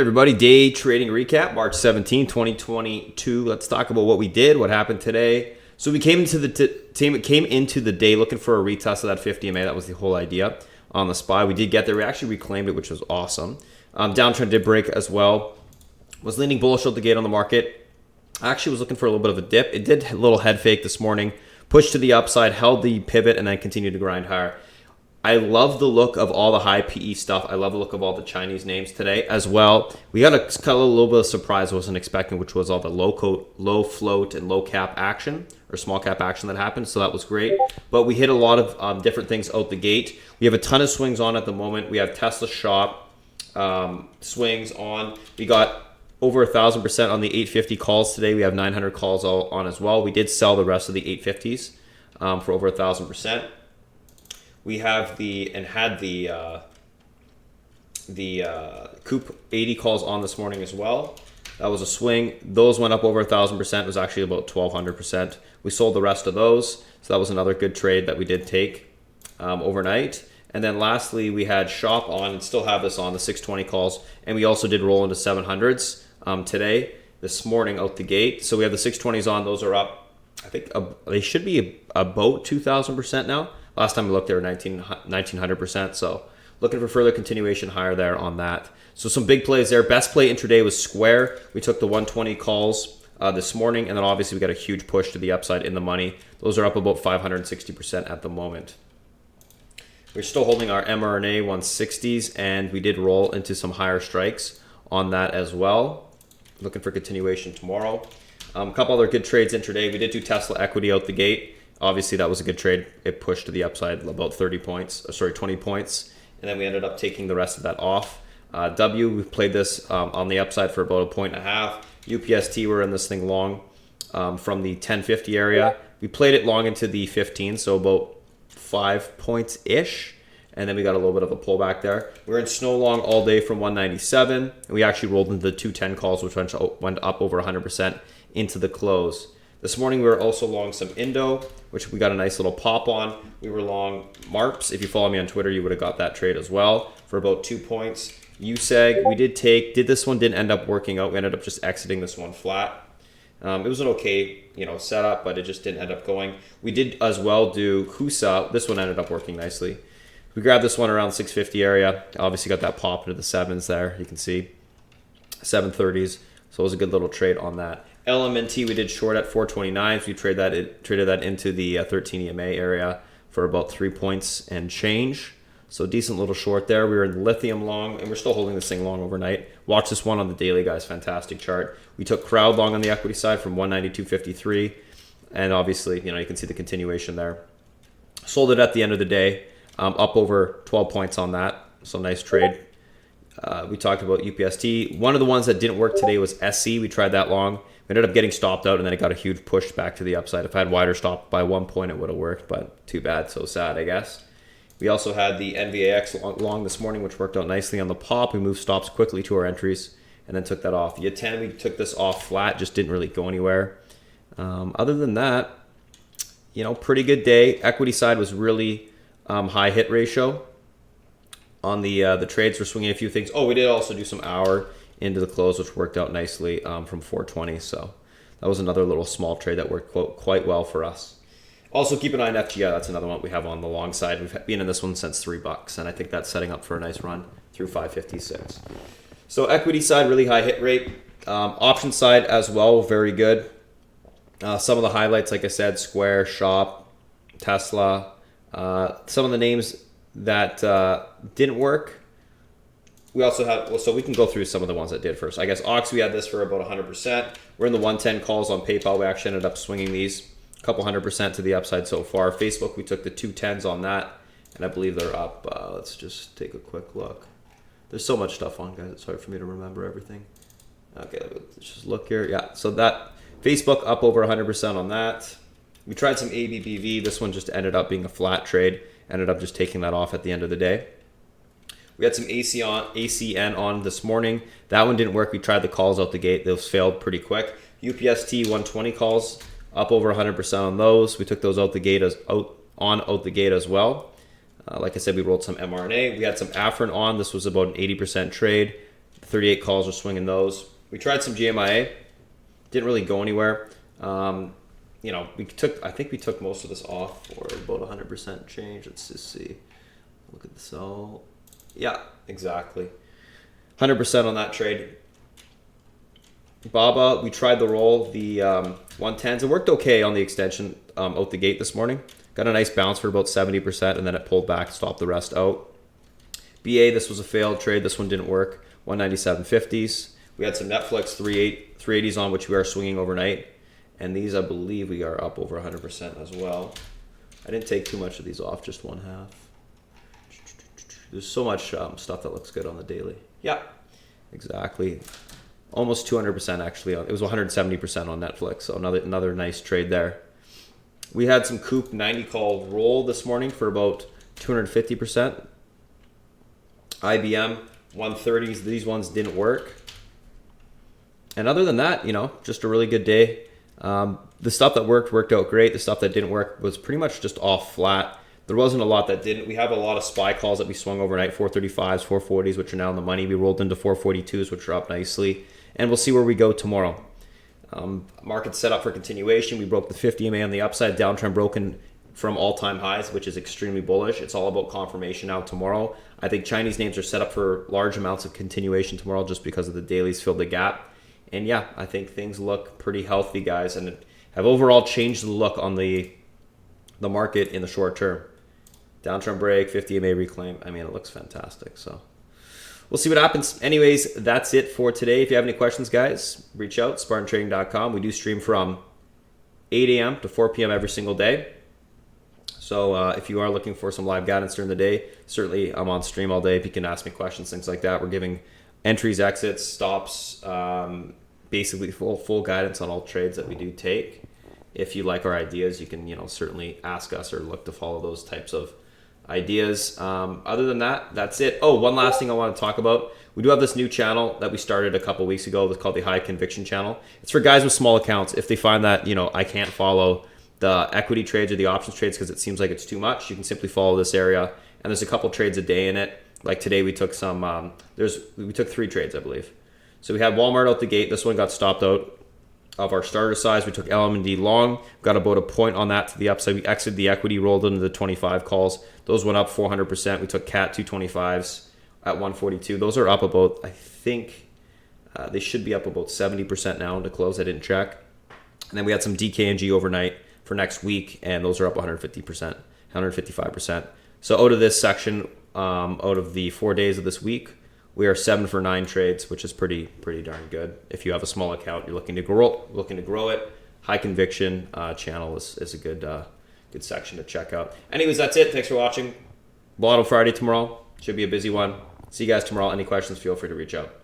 Everybody, day trading recap, March 17, 2022. Let's talk about what we did, what happened today. So we came into the day looking for a retest of that 50 MA. That was the whole idea on the SPY. We did get there. We actually reclaimed it, which was awesome. Downtrend did break as well. Was leaning bullish out the gate on the market. I actually was looking for a little bit of a dip. It did a little head fake this morning, pushed to the upside, held the pivot, and then continued to grind higher. I love the look of all the high PE stuff. I love the look of all the Chinese names today as well. We got a little bit of surprise I wasn't expecting, which was all the low float and low cap action or small cap action that happened. So that was great. But we hit a lot of different things out the gate. We have a ton of swings on at the moment. We have Tesla shop swings on. We got over 1,000% on the 850 calls today. We have 900 calls all on as well. We did sell the rest of the 850s for over 1,000%. We have the Coop 80 calls on this morning as well. That was a swing. Those went up over 1,000%. It was actually about 1,200%. We sold the rest of those. So that was another good trade that we did take overnight. And then lastly, we had shop on and still have this on the 620 calls. And we also did roll into 700s today, this morning out the gate. So we have the 620s on. Those are up. I think they should be about 2,000% now. Last time we looked, they were 1,900%. So looking for further continuation higher there on that. So some big plays there. Best play intraday was Square. We took the 120 calls this morning. And then obviously we got a huge push to the upside in the money. Those are up about 560% at the moment. We're still holding our mRNA 160s. And we did roll into some higher strikes on that as well. Looking for continuation tomorrow. A couple other good trades intraday. We did do Tesla equity out the gate. Obviously, that was a good trade. It pushed to the upside about 20 points. And then we ended up taking the rest of that off. We played this on the upside for about 1.5 points. UPST, we're in this thing long from the 1050 area. We played it long into the 15, so about 5 points-ish. And then we got a little bit of a pullback there. We're in snow long all day from 197. And we actually rolled into the 210 calls, which went up over 100% into the close. This morning, we were also long some Indo, which we got a nice little pop on. We were long MARPs. If you follow me on Twitter, you would have got that trade as well for about 2 points. USEG, we did this one didn't end up working out. We ended up just exiting this one flat. It was an okay, setup, but it just didn't end up going. We did as well do HUSA. This one ended up working nicely. We grabbed this one around 650 area. Obviously got that pop into the 7s there. You can see 730s. So it was a good little trade on that. LMNT we did short at 429. We traded that into the 13 EMA area for about 3 points and change. So decent little short there. We were in lithium long, and we're still holding this thing long overnight. Watch this one on the daily, guys. Fantastic chart. We took crowd long on the equity side from 192.53, and obviously, you can see the continuation there. Sold it at the end of the day, up over 12 points on that. So nice trade. We talked about UPST. One of the ones that didn't work today was SC. We tried that long. We ended up getting stopped out, and then it got a huge push back to the upside. If I had wider stop by 1 point, it would have worked, but too bad. So sad, I guess. We also had the NVAX long this morning, which worked out nicely on the pop. We moved stops quickly to our entries and then took that off. The YA10, we took this off flat, just didn't really go anywhere. Other than that, pretty good day. Equity side was really high hit ratio. On the trades, we're swinging a few things. Oh, we did also do some hour into the close, which worked out nicely from 420. So that was another little small trade that worked quite well for us. Also, keep an eye on FGI. That's another one we have on the long side. We've been in this one since $3, and I think that's setting up for a nice run through 556. So equity side, really high hit rate. Option side as well, very good. Some of the highlights, like I said, Square, Shop, Tesla. Some of the names that didn't work. We also have, so we can go through some of the ones that did first. I guess Ox, we had this for about 100%. We're in the 110 calls on PayPal. We actually ended up swinging these a couple 100% to the upside so far. Facebook, we took the 210s on that, and I believe they're up. Let's just take a quick look. There's so much stuff on, guys. It's hard for me to remember everything. Okay, let's just look here. Yeah, so that Facebook up over 100% on that. We tried some ABBV. This one just ended up being a flat trade. Ended up just taking that off at the end of the day. We had some ACN on this morning. That one didn't work. We tried the calls out the gate. Those failed pretty quick. UPST 120 calls up over 100% on those. We took those out the gate as well. Like I said, we rolled some mRNA. We had some Afrin on. This was about an 80% trade. 38 calls are swinging those. We tried some GMIA, didn't really go anywhere. You know, I think we took most of this off for about 100% change. Let's just see. Look at this all. Yeah, exactly. 100% on that trade. Baba, we tried the roll, the 110s. It worked okay on the extension out the gate this morning. Got a nice bounce for about 70%, and then it pulled back, stopped the rest out. BA, this was a failed trade. This one didn't work. 197.50s. We had some Netflix 380s on, which we are swinging overnight. And these, I believe, we are up over 100% as well. I didn't take too much of these off, just one half. There's so much stuff that looks good on the daily. Yeah, exactly. Almost 200% actually. It was 170% on Netflix, so another nice trade there. We had some Coop 90 call roll this morning for about 250%. IBM 130s, these ones didn't work. And other than that, you know, just a really good day. The stuff that worked out great. The stuff that didn't work was pretty much just off flat. There wasn't a lot that didn't. We have a lot of SPY calls that we swung overnight, 435s, 440s, which are now in the money. We rolled into 442s, which are up nicely. And we'll see where we go tomorrow. Market's set up for continuation. We broke the 50 MA on the upside, downtrend broken from all-time highs, which is extremely bullish. It's all about confirmation now tomorrow. I think Chinese names are set up for large amounts of continuation tomorrow just because of the dailies filled the gap. And yeah, I think things look pretty healthy, guys, and have overall changed the look on the market in the short term. Downtrend break, 50 MA reclaim. I mean, it looks fantastic. So we'll see what happens. Anyways, that's it for today. If you have any questions, guys, reach out, SpartanTrading.com. We do stream from 8 a.m. to 4 p.m. every single day. So if you are looking for some live guidance during the day, certainly I'm on stream all day. If you can ask me questions, things like that. We're giving entries, exits, stops, basically full guidance on all trades that we do take. If you like our ideas, you can certainly ask us or look to follow those types of ideas. Other than that, that's it. Oh, one last thing I want to talk about. We do have this new channel that we started a couple weeks ago. It's called the High Conviction Channel. It's for guys with small accounts. If they find that I can't follow the equity trades or the options trades because it seems like it's too much, you can simply follow this area. And there's a couple trades a day in it. Like today, we took some. We took 3 trades, I believe. So we had Walmart out the gate. This one got stopped out of our starter size. We took LM&D long, got about a point on that to the upside. We exited the equity, rolled into the 25 calls. Those went up 400%. We took CAT 225s at 142. Those are up about, I think, they should be up about 70% now to close. I didn't check. And then we had some DKNG overnight for next week, and those are up 150%, 155%. So out of this section, out of the 4 days of this week, we are 7 for 9 trades, which is pretty darn good. If you have a small account, you're looking to grow it. High conviction channel is a good section to check out. Anyways, that's it. Thanks for watching. Bottle Friday tomorrow should be a busy one. See you guys tomorrow. Any questions? Feel free to reach out.